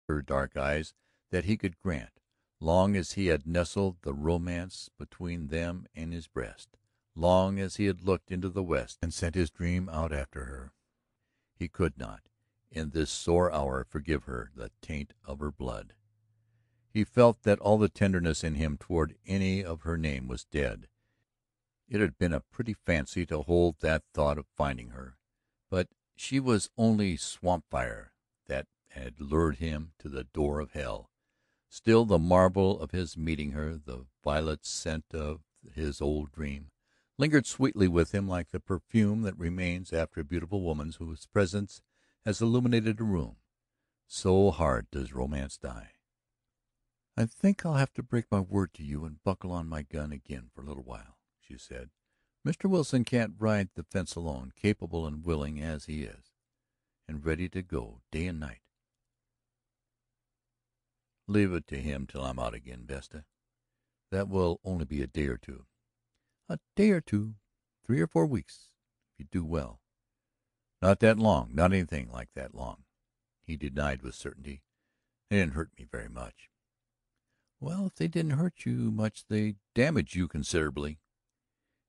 her dark eyes that he could grant, long as he had nestled the romance between them in his breast, long as he had looked into the west and sent his dream out after her. He could not, in this sore hour, forgive her the taint of her blood. He felt that all the tenderness in him toward any of her name was dead. It had been a pretty fancy to hold that thought of finding her, but she was only swamp fire that had lured him to the door of hell. Still the marvel of his meeting her, the violet scent of his old dream, lingered sweetly with him like the perfume that remains after a beautiful woman whose presence has illuminated a room. So hard does romance die. "I think I'll have to break my word to you and buckle on my gun again for a little while," she said. "Mr. Wilson can't ride the fence alone, capable and willing as he is, and ready to go day and night." "Leave it to him till I'm out again, Vesta. That will only be a day or two." "A day or two, 3 or 4 weeks, if you do well." "Not that long, not anything like that long," he denied with certainty. "They didn't hurt me very much." "Well, if they didn't hurt you much they damaged you considerably."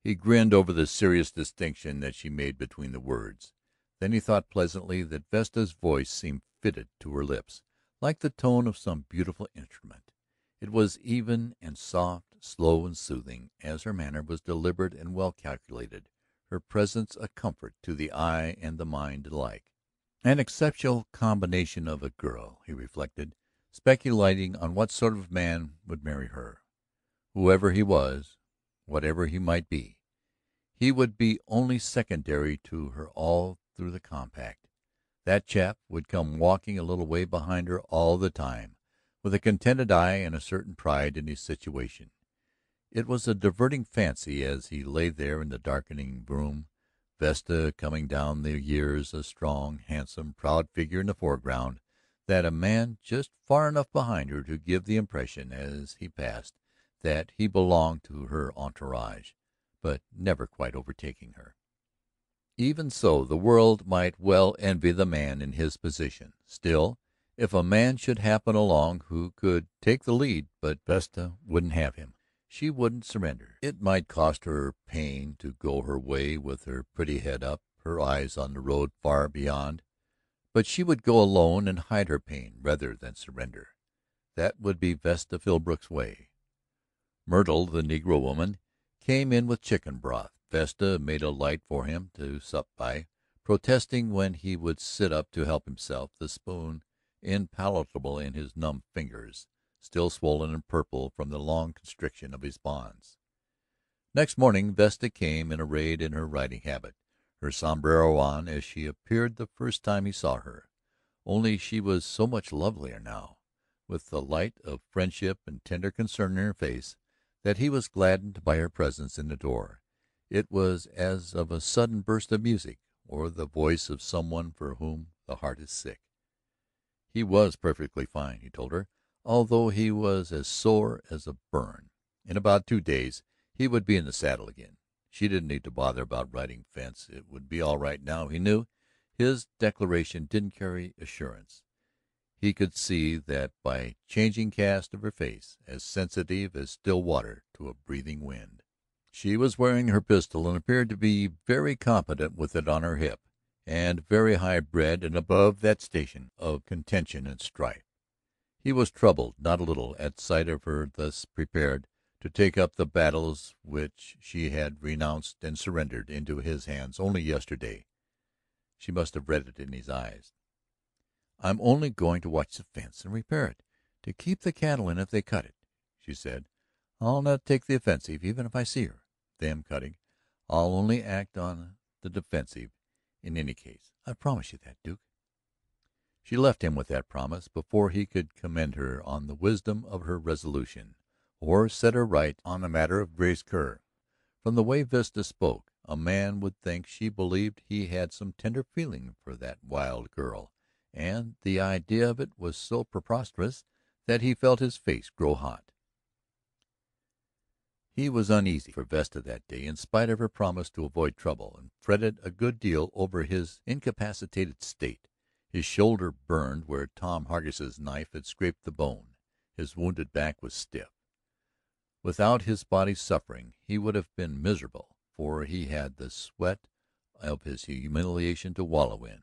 He grinned over the serious distinction that she made between the words. Then he thought pleasantly that Vesta's voice seemed fitted to her lips, like the tone of some beautiful instrument. It was even and soft, slow and soothing, as her manner was deliberate and well calculated, her presence a comfort to the eye and the mind alike. An exceptional combination of a girl, he reflected, speculating on what sort of man would marry her. Whoever he was, whatever he might be, he would be only secondary to her all through the compact. That chap would come walking a little way behind her all the time, with a contented eye and a certain pride in his situation. It was a diverting fancy as he lay there in the darkening room, Vesta coming down the years a strong, handsome, proud figure in the foreground, that a man just far enough behind her to give the impression as he passed that he belonged to her entourage, but never quite overtaking her. Even so, the world might well envy the man in his position. Still, if a man should happen along who could take the lead, but Vesta wouldn't have him. She wouldn't surrender. It might cost her pain to go her way with her pretty head up, her eyes on the road far beyond, but she would go alone and hide her pain rather than surrender. That would be Vesta Philbrook's way. Myrtle, the negro woman, came in with chicken broth. Vesta made a light for him to sup by, protesting when he would sit up to help himself, the spoon impalpable in his numb fingers, still swollen and purple from the long constriction of his bonds. Next morning Vesta came in arrayed in her riding habit, her sombrero on as she appeared the first time he saw her. Only she was so much lovelier now, with the light of friendship and tender concern in her face, that he was gladdened by her presence in the door. It was as of a sudden burst of music, or the voice of someone for whom the heart is sick. He was perfectly fine, he told her, although he was as sore as a burn. In about 2 days he would be in the saddle again. She didn't need to bother about riding fence. It would be all right now, he knew. His declaration didn't carry assurance. He could see that by changing cast of her face, as sensitive as still water to a breathing wind. She was wearing her pistol and appeared to be very competent with it on her hip, and very high bred and above that station of contention and strife. He was troubled not a little at sight of her thus prepared to take up the battles which she had renounced and surrendered into his hands only yesterday. She must have read it in his eyes. "I'm only going to watch the fence and repair it, to keep the cattle in if they cut it," she said. "I'll not take the offensive even if I see her, them cutting. I'll only act on the defensive in any case. I promise you that, Duke." She left him with that promise before he could commend her on the wisdom of her resolution, or set her right on the matter of Grace Kerr. From the way Vesta spoke, a man would think she believed he had some tender feeling for that wild girl, and the idea of it was so preposterous that he felt his face grow hot. He was uneasy for Vesta that day, in spite of her promise to avoid trouble, and fretted a good deal over his incapacitated state. His shoulder burned where Tom Hargiss's knife had scraped the bone. His wounded back was stiff. Without his body suffering he would have been miserable, for he had the sweat of his humiliation to wallow in,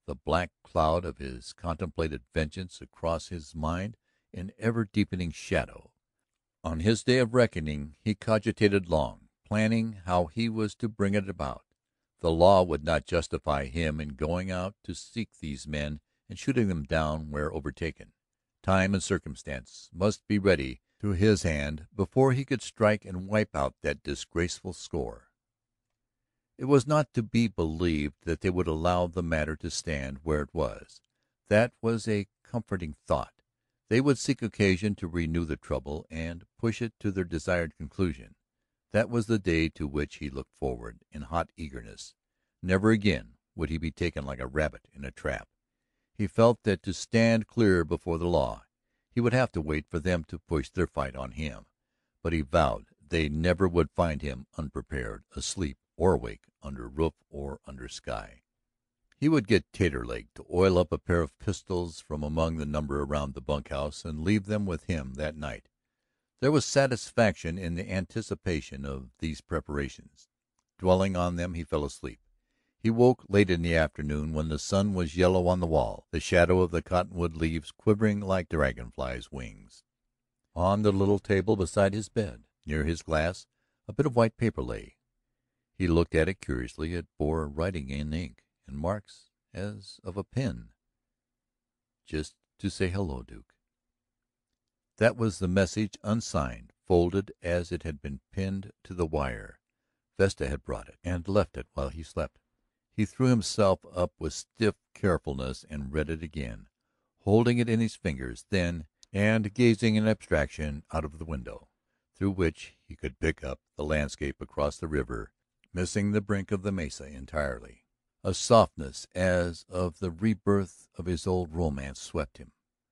the black cloud of his contemplated vengeance across his mind in ever-deepening shadow. On his day of reckoning he cogitated long, planning how he was to bring it about. The law would not justify him in going out to seek these men and shooting them down where overtaken. Time and circumstance must be ready to his hand before he could strike and wipe out that disgraceful score. It was not to be believed that they would allow the matter to stand where it was. That was a comforting thought. They would seek occasion to renew the trouble and push it to their desired conclusion. That was the day to which he looked forward in hot eagerness. Never again would he be taken like a rabbit in a trap. He felt that to stand clear before the law he would have to wait for them to push their fight on him. But he vowed they never would find him unprepared, asleep or awake, under roof or under sky. He would get Taterleg to oil up a pair of pistols from among the number around the bunkhouse and leave them with him that night. There was satisfaction in the anticipation of these preparations. Dwelling on them, he fell asleep. He woke late in the afternoon when the sun was yellow on the wall, the shadow of the cottonwood leaves quivering like dragonflies' wings. On the little table beside his bed, near his glass, a bit of white paper lay. He looked at it curiously. It bore writing in ink and marks as of a pen. Just to say hello, Duke. That was the message, unsigned, folded as it had been pinned to the wire. Vesta had brought it and left it while he slept. He threw himself up with stiff carefulness and read it again, holding it in his fingers then and gazing in abstraction out of the window, through which he could pick up the landscape across the river, missing the brink of the mesa entirely. A softness as of the rebirth of his old romance swept him,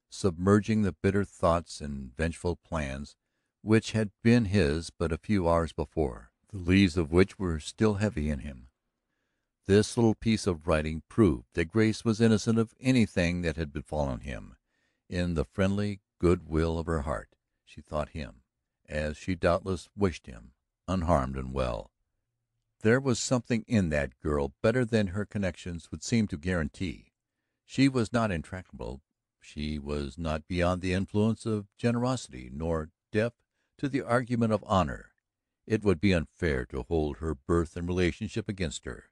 submerging the bitter thoughts and vengeful plans which had been his but a few hours before, the leaves of which were still heavy in him. This little piece of writing proved that Grace was innocent of anything that had befallen him. In the friendly good will of her heart she thought him, as she doubtless wished him, unharmed and well. There was something in that girl better than her connections would seem to guarantee. She was not intractable. She was not beyond the influence of generosity, nor deaf to the argument of honor. It would be unfair to hold her birth and relationship against her.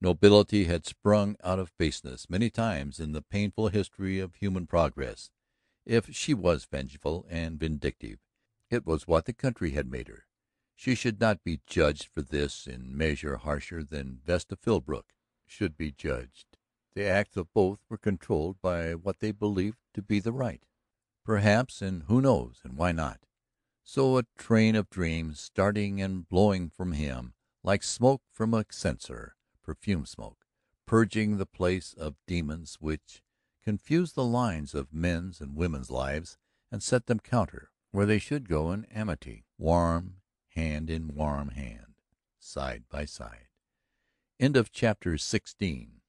Nobility had sprung out of baseness many times in the painful history of human progress. If she was vengeful and vindictive, it was what the country had made her. She should not be judged for this in measure harsher than Vesta Philbrook should be judged. The acts of both were controlled by what they believed to be the right. Perhaps, and who knows, and why not? So a train of dreams, starting and blowing from him like smoke from a censer, perfume smoke, purging the place of demons which confused the lines of men's and women's lives and set them counter where they should go in amity, warm hand in warm hand, side by side. End of chapter 16.